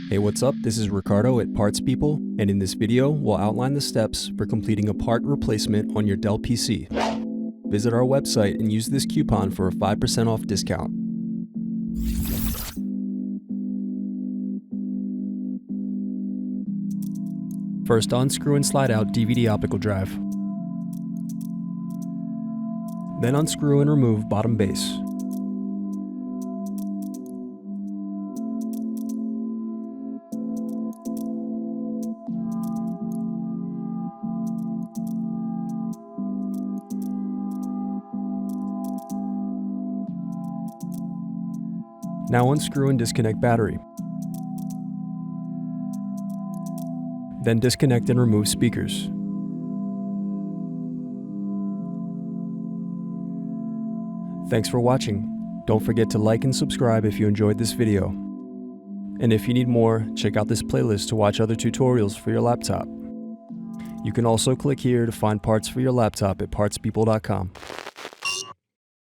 Hey, what's up? This is Ricardo at Parts People, and in this video, we'll outline the steps for completing a part replacement on your Dell PC. Visit our website and use this coupon for a 5% off discount. First, unscrew and slide out DVD optical drive. Then unscrew and remove bottom base. Now unscrew and disconnect battery. Then disconnect and remove speakers. Thanks for watching. Don't forget to like and subscribe if you enjoyed this video. And if you need more, check out this playlist to watch other tutorials for your laptop. You can also click here to find parts for your laptop at partspeople.com.